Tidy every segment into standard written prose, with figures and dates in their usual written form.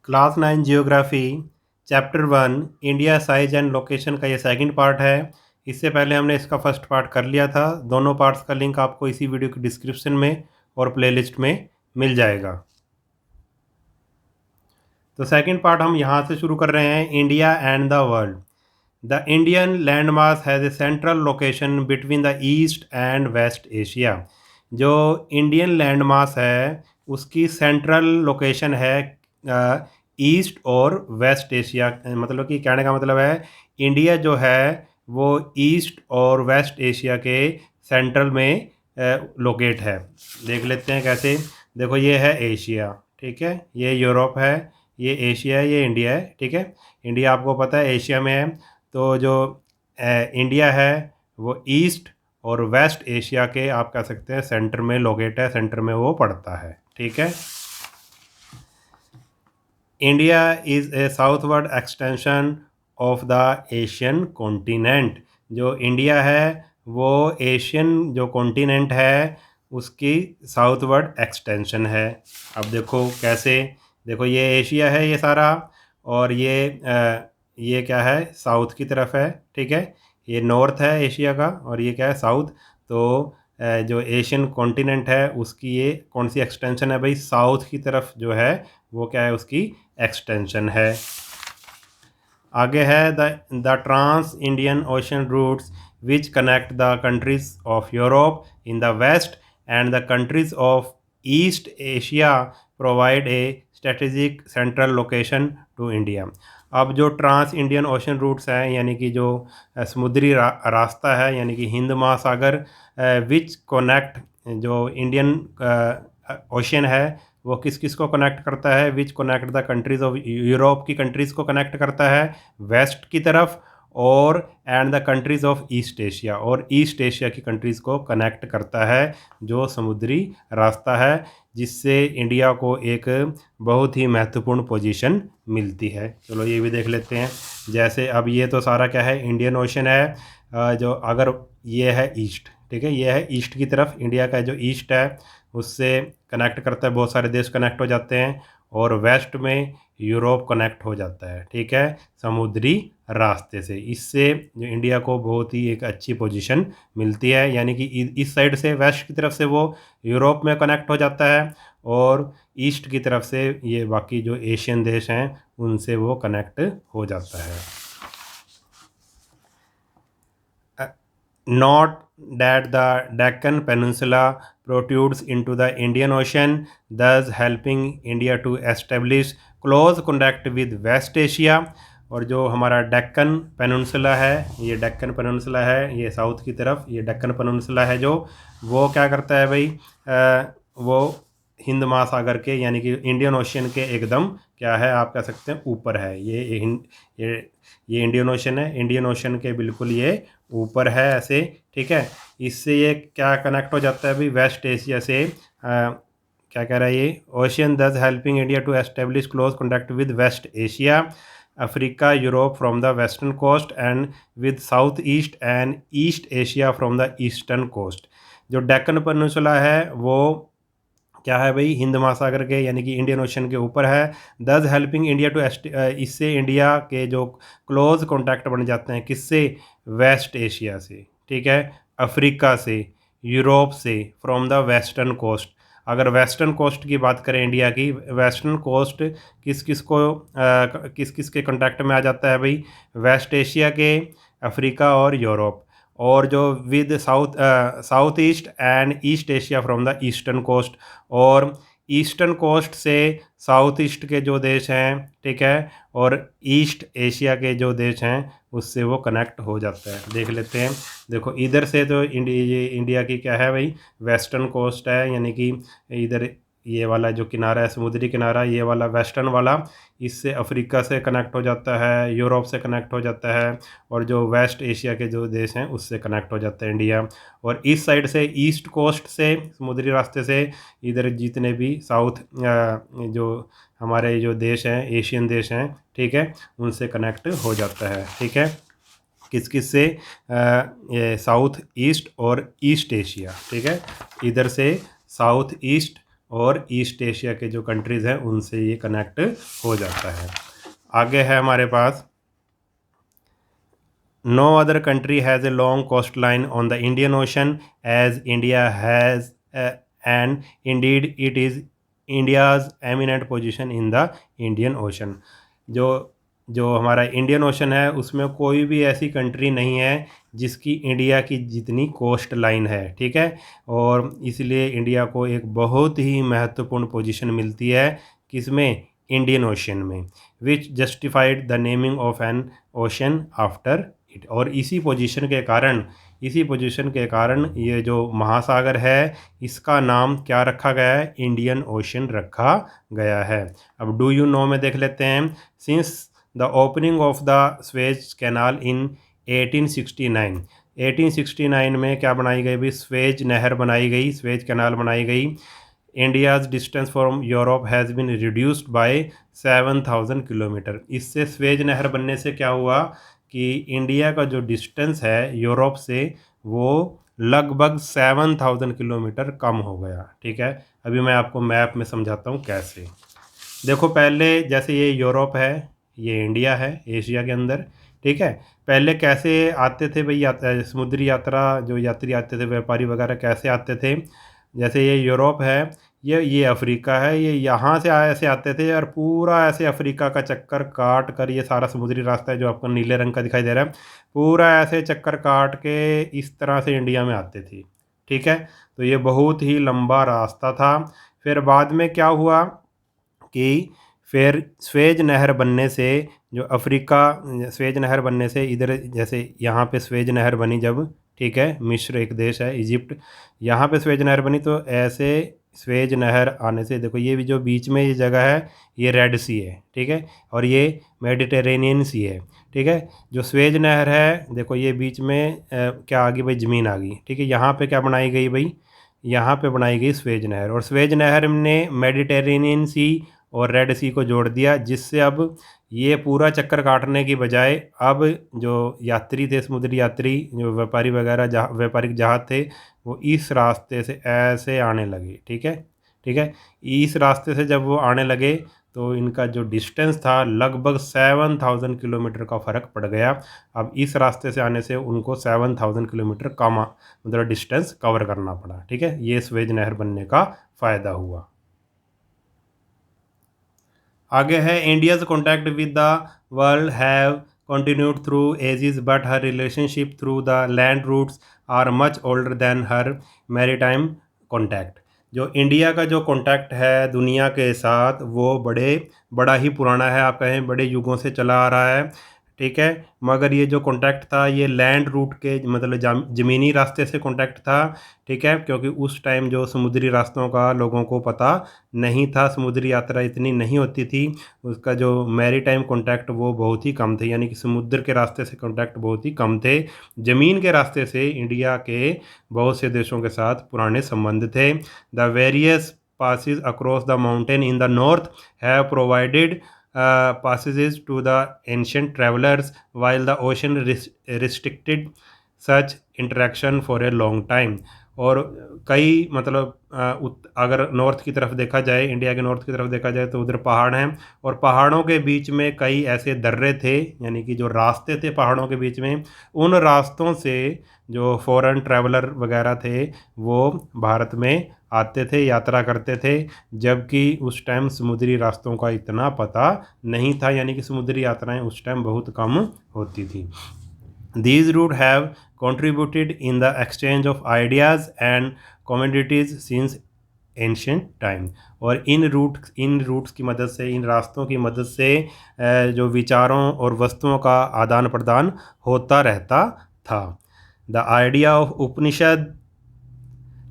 Class 9 geography chapter 1 India size and location का ये second part है। इससे पहले हमने इसका फर्स्ट पार्ट कर लिया था। दोनों पार्ट्स का लिंक आपको इसी वीडियो की डिस्क्रिप्शन में और प्लेलिस्ट में मिल जाएगा। तो सेकंड पार्ट हम यहाँ से शुरू कर रहे हैं, India and the world. The Indian land mass has a central location between the east and west Asia. जो इंडियन लैंड मास है उसकी सेंट्रल लोकेशन है ईस्ट और वेस्ट एशिया। मतलब कि कहने का मतलब है इंडिया जो है वो ईस्ट और वेस्ट एशिया के सेंट्रल में लोकेट है। देख लेते हैं कैसे। देखो ये है एशिया, ठीक है, ये यूरोप है, ये एशिया है, ये इंडिया है, ठीक है। इंडिया आपको पता है एशिया में है। तो जो इंडिया है वो ईस्ट और वेस्ट एशिया के आप कह सकते हैं सेंटर में लोकेट है, सेंटर में वो पड़ता है, ठीक है। India is a southward extension of the Asian continent. जो इंडिया है वो एशियन जो कॉन्टिनेंट है उसकी साउथवर्ड एक्सटेंशन है। अब देखो कैसे। देखो ये एशिया है ये सारा, और ये क्या है, साउथ की तरफ है, ठीक है। ये नॉर्थ है एशिया का और ये क्या है, साउथ। तो जो एशियन कॉन्टिनेंट है उसकी ये कौन सी एक्सटेंशन है भाई, साउथ की तरफ जो है वो क्या है, उसकी एक्सटेंशन है। आगे है the trans Indian Ocean routes which connect the countries of Europe in the west and the countries of east Asia provide a strategic central location to India. अब जो ट्रांस इंडियन ओशन रूट्स हैं यानी कि जो समुद्री रास्ता है यानी कि हिंद महासागर, विच कनेक्ट जो इंडियन ओशन है वो किस किस को कनेक्ट करता है, विच connect the countries of Europe की कंट्रीज़ को कनेक्ट करता है वेस्ट की तरफ, और and the countries of east Asia, और ईस्ट एशिया की कंट्रीज़ को कनेक्ट करता है जो समुद्री रास्ता है, जिससे इंडिया को एक बहुत ही महत्वपूर्ण पोजीशन मिलती है। चलो ये भी देख लेते हैं। जैसे अब ये तो सारा क्या है, इंडियन ओशन है। जो अगर ये है ईस्ट, ठीक है, ये है ईस्ट की तरफ, इंडिया का जो ईस्ट है उससे कनेक्ट करता है, बहुत सारे देश कनेक्ट हो जाते हैं, और वेस्ट में यूरोप कनेक्ट हो जाता है, ठीक है, समुद्री रास्ते से। इससे जो इंडिया को बहुत ही एक अच्छी पोजीशन मिलती है, यानी कि इस साइड से वेस्ट की तरफ से वो यूरोप में कनेक्ट हो जाता है, और ईस्ट की तरफ से ये बाकी जो एशियन देश हैं उनसे वो कनेक्ट हो जाता है। Not that the Deccan Peninsula protrudes into the Indian Ocean, thus helping India to establish close contact with West Asia। और जो हमारा डेक्कन पेनिनसुला है, ये डेक्कन पेनिनसुला है, ये साउथ की तरफ ये डेक्कन पेनिनसुला है, जो वो क्या करता है भाई, वो हिंद महासागर के यानी कि इंडियन ओशियन के एकदम क्या है, आप कह सकते हैं ऊपर है। ये इंडियन ओशन है, इंडियन ओशन के बिल्कुल ये ऊपर है ऐसे, ठीक है। इससे ये क्या कनेक्ट हो जाता है अभी वेस्ट एशिया से। क्या कह रहा है ये, ocean does helping India to establish close contact with west Asia, Africa, Europe from the western coast and with south east and east Asia from the eastern coast. जो डेक्कन पेनिनसुला है वो क्या है भाई, हिंद महासागर के यानी कि इंडियन ओशन के ऊपर है। दस हेल्पिंग इंडिया टू इससे इंडिया के जो क्लोज कॉन्टैक्ट बन जाते हैं किससे, वेस्ट एशिया से, ठीक है, अफ्रीका से, यूरोप से, फ्रॉम द वेस्टर्न कोस्ट। अगर वेस्टर्न कोस्ट की बात करें इंडिया की, वेस्टर्न कोस्ट किस किस के कॉन्टैक्ट में आ जाता है भाई, वेस्ट एशिया के, अफ्रीका और यूरोप, और जो with south east and east Asia from the eastern coast, और ईस्टर्न कोस्ट से साउथ ईस्ट के जो देश हैं, ठीक है, और ईस्ट एशिया के जो देश हैं उससे वो कनेक्ट हो जाता है। देख लेते हैं। देखो इधर से तो ये इंडिया की क्या है भाई, वेस्टर्न कोस्ट है, यानी कि इधर ये वाला जो किनारा है समुद्री किनारा, ये वाला वेस्टर्न वाला, इससे अफ्रीका से कनेक्ट हो जाता है, यूरोप से कनेक्ट हो जाता है, और जो वेस्ट एशिया के जो देश हैं उससे कनेक्ट हो जाता है इंडिया। और इस साइड से ईस्ट कोस्ट से समुद्री रास्ते से इधर जितने भी साउथ जो हमारे जो देश हैं एशियन देश हैं, ठीक है, उनसे कनेक्ट हो जाता है, ठीक है। किस किस से, ये साउथ ईस्ट और ईस्ट एशिया, ठीक है, इधर से साउथ ईस्ट और ईस्ट एशिया के जो कंट्रीज़ हैं उनसे ये कनेक्ट हो जाता है। आगे है हमारे पास, no other country has a long coast line on the Indian ocean as India has, and indeed it is India's eminent position in the Indian ocean. जो जो हमारा इंडियन ओशन है उसमें कोई भी ऐसी कंट्री नहीं है जिसकी इंडिया की जितनी कोस्ट लाइन है, ठीक है। और इसलिए इंडिया को एक बहुत ही महत्वपूर्ण पोजीशन मिलती है, किसमें, इंडियन ओशन में, which justified the naming of an ocean after it. और इसी पोजीशन के कारण ये जो महासागर है इसका नाम क्या रखा गया है, इंडियन ओशन रखा गया है। अब डू यू नो में देख लेते हैं। Since the opening of the Suez canal in 1869 में क्या बनाई गई भी, स्वेज नहर बनाई गई, स्वेज कैनाल बनाई गई। India's distance from Europe has been reduced by 7,000 kilometre. इससे स्वेज नहर बनने से क्या हुआ कि इंडिया का जो डिस्टेंस है यूरोप से वो लगभग 7,000 किलोमीटर कम हो गया, ठीक है। अभी मैं आपको मैप में समझाता हूँ कैसे। देखो पहले जैसे ये यूरोप है, ये इंडिया है एशिया के अंदर, ठीक है। पहले कैसे आते थे भाई, समुद्री यात्रा जो यात्री आते थे, व्यापारी वगैरह कैसे आते थे, जैसे ये यूरोप है, ये अफ्रीका है, ये यहाँ से ऐसे आते थे और पूरा ऐसे अफ्रीका का चक्कर काट कर, ये सारा समुद्री रास्ता है जो आपको नीले रंग का दिखाई दे रहा है, पूरा ऐसे चक्कर काट के इस तरह से इंडिया में आते थे, ठीक है। तो ये बहुत ही लंबा रास्ता था। फिर बाद में क्या हुआ कि फिर स्वेज नहर बनने से जो अफ्रीका, स्वेज नहर बनने से इधर जैसे यहाँ पे स्वेज नहर बनी जब, ठीक है, मिस्र एक देश है, इजिप्ट, यहाँ पे स्वेज नहर बनी, तो ऐसे स्वेज नहर आने से देखो ये भी जो बीच में ये जगह है ये रेड सी है, ठीक है, और ये मेडिटेरेनियन सी है, ठीक है। जो स्वेज नहर है देखो ये बीच में क्या आ गई भाई, ज़मीन आ गई, ठीक है। यहाँ पे क्या बनाई गई भाई, यहाँ पे बनाई गई स्वेज नहर, और स्वेज नहर ने मेडिटेरेनियन सी और रेड सी को जोड़ दिया, जिससे अब ये पूरा चक्कर काटने की बजाय अब जो यात्री थे, समुद्री यात्री जो व्यापारी वगैरह व्यापारिक जहाज थे, वो इस रास्ते से ऐसे आने लगे, ठीक है, ठीक है। इस रास्ते से जब वो आने लगे तो इनका जो डिस्टेंस था लगभग 7,000 किलोमीटर का फ़र्क पड़ गया। अब इस रास्ते से आने से उनको 7,000 किलोमीटर कम मतलब डिस्टेंस कवर करना पड़ा, ठीक है। ये स्वेज नहर बनने का फ़ायदा हुआ। आगे है, India's contact with the world have continued through ages, but her relationship through the land routes are much older than her maritime contact। जो इंडिया का जो कॉन्टैक्ट है दुनिया के साथ वो बड़ा ही पुराना है, आप कहें बड़े युगों से चला आ रहा है, ठीक है। मगर ये जो कॉन्टैक्ट था ये लैंड रूट के मतलब ज़मीनी रास्ते से कॉन्टैक्ट था, ठीक है, क्योंकि उस टाइम जो समुद्री रास्तों का लोगों को पता नहीं था, समुद्री यात्रा इतनी नहीं होती थी, उसका जो मैरी टाइम कॉन्टैक्ट वो बहुत ही कम थे, यानी कि समुद्र के रास्ते से कॉन्टैक्ट बहुत ही कम थे। ज़मीन के रास्ते से इंडिया के बहुत से देशों के साथ पुराने संबंध थे। The various passes across the mountain in the north have provided passages to the ancient travelers, while the ocean restricted such interaction for a long time। और कई मतलब अगर नॉर्थ की तरफ देखा जाए, इंडिया के नॉर्थ की तरफ देखा जाए तो उधर पहाड़ हैं, और पहाड़ों के बीच में कई ऐसे दर्रे थे, यानी कि जो रास्ते थे पहाड़ों के बीच में, उन रास्तों से जो फॉरेन ट्रैवलर वगैरह थे वो भारत में आते थे, यात्रा करते थे, जबकि उस टाइम समुद्री रास्तों का इतना पता नहीं था, यानी कि समुद्री यात्राएं उस टाइम बहुत कम होती थी। These routes have contributed in the exchange of ideas and commodities since ancient time. और इन रूट्स की मदद से, इन रास्तों की मदद से जो विचारों और वस्तुओं का आदान प्रदान होता रहता था। The idea of Upanishad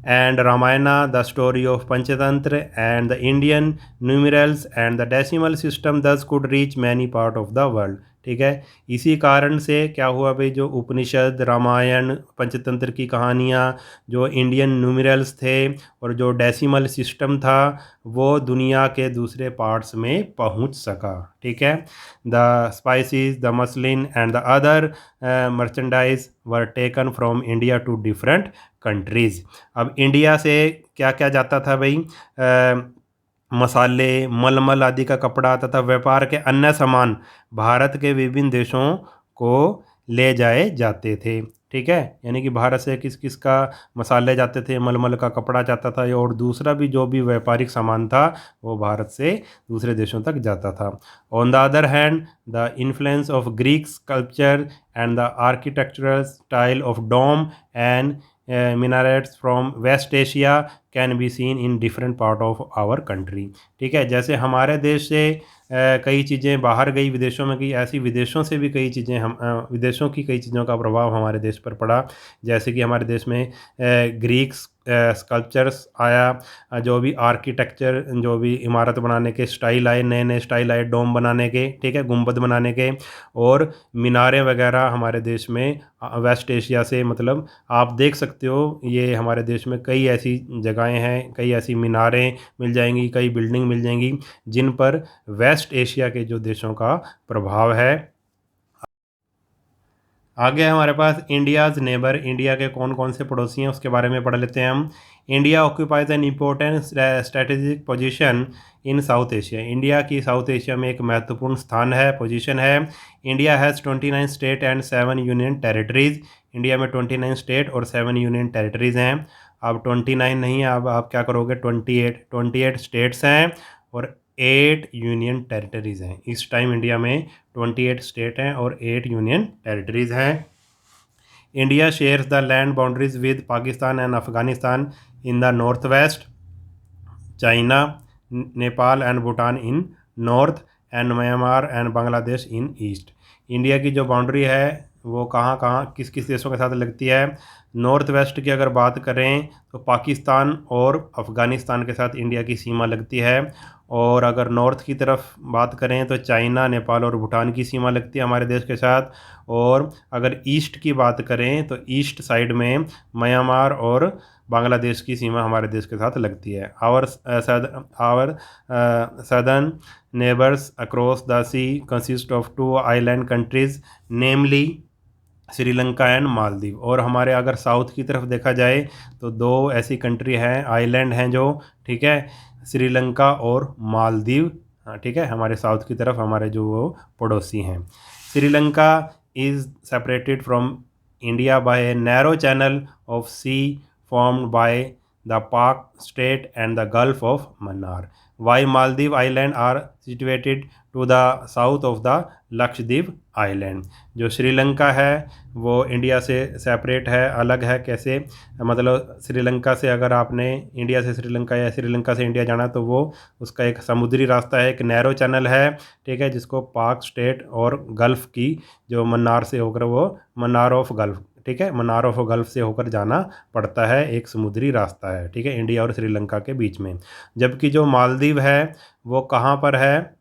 and Ramayana, the story of Panchatantra and the Indian numerals and the decimal system thus could reach many parts of the world। ठीक है। इसी कारण से क्या हुआ भाई, जो उपनिषद, रामायण, पंचतंत्र की कहानियाँ, जो इंडियन न्यूमेरल्स थे और जो डेसिमल सिस्टम था, वो दुनिया के दूसरे पार्ट्स में पहुंच सका। ठीक है। The spices, the muslin and the other merchandise were taken from India to different countries. अब इंडिया से क्या क्या जाता था भाई, मसाले, मलमल आदि का कपड़ा तथा व्यापार के अन्य सामान भारत के विभिन्न देशों को ले जाए जाते थे। ठीक है। यानी कि भारत से किस किस का मसाले जाते थे, मलमल का कपड़ा जाता था, और दूसरा भी जो भी व्यापारिक सामान था वो भारत से दूसरे देशों तक जाता था। On the other hand, the influence of Greek sculpture and the architectural style of dome and minarets from west Asia can be seen in different part of our country. ठीक है। जैसे हमारे देश से कई चीज़ें बाहर गई, विदेशों में गई, ऐसी विदेशों से भी कई चीज़ें हम विदेशों की कई चीज़ों का प्रभाव हमारे देश पर पड़ा। जैसे कि हमारे देश में ग्रीक स्कल्पचर्स आया, जो भी आर्किटेक्चर, जो भी इमारत बनाने के स्टाइल आए, नए नए स्टाइल आए डोम बनाने के, ठीक है, गुंबद बनाने के, और मीनारें वगैरह हमारे देश में वेस्ट एशिया से, मतलब आप देख सकते हो ये हमारे देश में कई ऐसी जगहें हैं, कई ऐसी मीनारें मिल जाएंगी, कई बिल्डिंग मिल जाएंगी जिन पर वेस्ट एशिया के जो देशों का प्रभाव है। आगे हमारे पास इंडियाज़ नेबर, इंडिया के कौन कौन से पड़ोसी हैं उसके बारे में पढ़ लेते हैं हम। India occupies an important strategic position in south Asia. India की साउथ एशिया में एक महत्वपूर्ण स्थान है, पोजीशन है। India has 29 state and 7 union territories. India में 29 स्टेट और 7 यूनियन टेरिटरीज़ हैं। अब 29 नहीं, अब आप क्या करोगे, 28 स्टेट्स हैं और 8 यूनियन टेरिटरीज़ हैं। इस टाइम इंडिया में 28 स्टेट हैं और 8 यूनियन टेरिटरीज़ हैं। India shares the land boundaries with Pakistan and Afghanistan in the north west, China, Nepal and Bhutan in north, and Myanmar and Bangladesh in east. India की जो बाउंड्री है वो कहाँ कहाँ किस किस देशों के साथ लगती है। नॉर्थ वेस्ट की अगर बात करें तो पाकिस्तान और अफ़गानिस्तान के साथ इंडिया की सीमा लगती है, और अगर नॉर्थ की तरफ बात करें तो चाइना, नेपाल और भूटान की सीमा लगती है हमारे देश के साथ, और अगर ईस्ट की बात करें तो ईस्ट साइड में म्यांमार और बांग्लादेश की सीमा हमारे देश के साथ लगती है। Our southern neighbours across the sea consist of 2 island countries, namely Sri Lanka and Maldives. और हमारे अगर साउथ की तरफ देखा जाए तो 2 ऐसी कंट्री हैं, आइलैंड हैं जो, ठीक है, श्रीलंका और मालदीव। हाँ, ठीक है, हमारे साउथ की तरफ हमारे जो वो पड़ोसी हैं। Sri Lanka is separated from India by a narrow channel of sea formed by the Pak Strait and the Gulf of Mannar, while Maldive Island are situated to the south of the Lakshadweep island. जो श्रीलंका है वो India से separate है, अलग है। कैसे, मतलब श्रीलंका से अगर आपने इंडिया से श्रीलंका या श्रीलंका से इंडिया जाना तो वो उसका एक समुद्री रास्ता है, एक नैरो चैनल है, ठीक है, जिसको पाक स्टेट और गल्फ़ की जो मन्नार से होकर, वो मन्नार ऑफ गल्फ़, ठीक है, मन्नार ऑफ गल्फ़ से होकर जाना पड़ता है, एक समुद्री रास्ता है, ठीक है, इंडिया और श्रीलंका के बीच में। जबकि जो मालदीव है वो कहाँ पर है,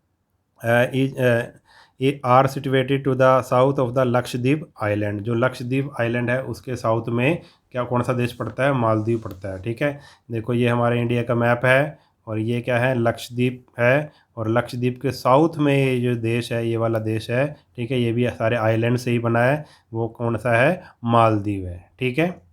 are situated to the south of the Lakshadweep island. जो लक्षद्वीप आइलैंड है उसके साउथ में क्या, कौन सा देश पड़ता है, मालदीव पड़ता है। ठीक है, देखो ये हमारे इंडिया का मैप है और ये क्या है, लक्षद्वीप है, और लक्षद्वीप के साउथ में ये जो देश है, ये वाला देश है, ठीक है, ये भी सारे आइलैंड से ही बना है, वो कौन सा है, मालदीव है। ठीक है,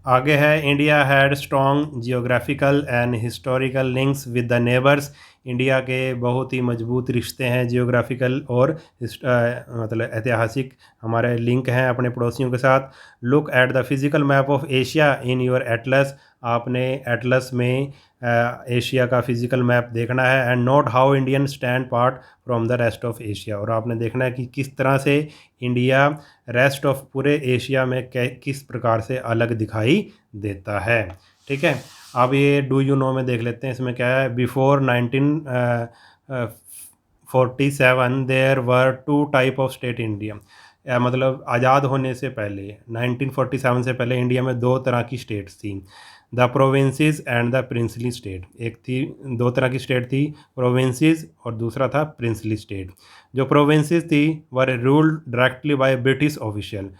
आगे है, India had strong geographical and historical links with the neighbours. India के बहुत ही मजबूत रिश्ते हैं, जियोग्राफिकल और मतलब ऐतिहासिक हमारे लिंक हैं अपने पड़ोसियों के साथ। Look at the physical map of Asia in your Atlas. आपने एटलस में एशिया का फिजिकल मैप देखना है। And note how Indian stand part from the rest of Asia. और आपने देखना है कि किस तरह से इंडिया रेस्ट ऑफ पूरे एशिया में किस प्रकार से अलग दिखाई देता है। ठीक है, अब ये डू यू नो में देख लेते हैं, इसमें क्या है। Before 1947 there were 2 type of state India. मतलब आज़ाद होने से पहले, 1947 से पहले इंडिया में 2 तरह की स्टेट्स थी। The provinces and the princely state. एक थी, दो तरह की स्टेट थी, प्रोविंसेस और दूसरा था प्रिंसली स्टेट। जो प्रोविंसेस थी were ruled directly by British official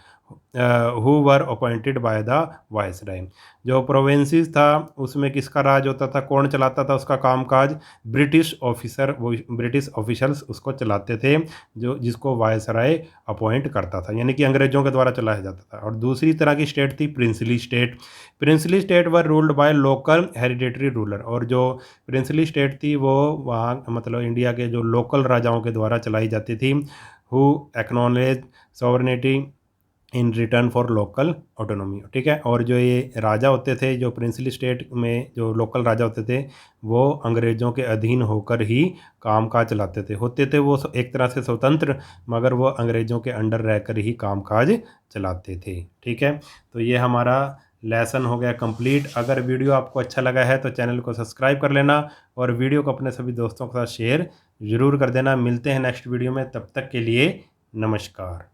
who were appointed by the viceroy. जो प्रोविंसेस था उसमें किसका राज होता था, कौन चलाता था उसका कामकाज, ब्रिटिश ऑफिसर, वो ब्रिटिश ऑफिशल्स उसको चलाते थे, जो जिसको वायसराय अपॉइंट करता था, यानी कि अंग्रेजों के द्वारा चलाया जाता था। और दूसरी तरह की स्टेट थी princely state. Princely state were ruled by local hereditary ruler. और जो प्रिंसली स्टेट थी वो वहाँ मतलब इंडिया के जो लोकल राजाओं के द्वारा चलाई जाती थी, who acknowledge sovereignty in return for local autonomy. ठीक है। और जो ये राजा होते थे, जो प्रिंसली स्टेट में जो लोकल राजा होते थे, वो अंग्रेज़ों के अधीन होकर ही काम काज चलाते थे, होते थे वो एक तरह से स्वतंत्र, मगर वो अंग्रेज़ों के अंडर रहकर ही काम काज चलाते थे। ठीक है। तो ये हमारा लेसन हो गया कंप्लीट। अगर वीडियो आपको अच्छा लगा है तो चैनल को सब्सक्राइब कर लेना और वीडियो को अपने सभी दोस्तों के साथ शेयर ज़रूर कर देना। मिलते हैं नेक्स्ट वीडियो में, तब तक के लिए नमस्कार।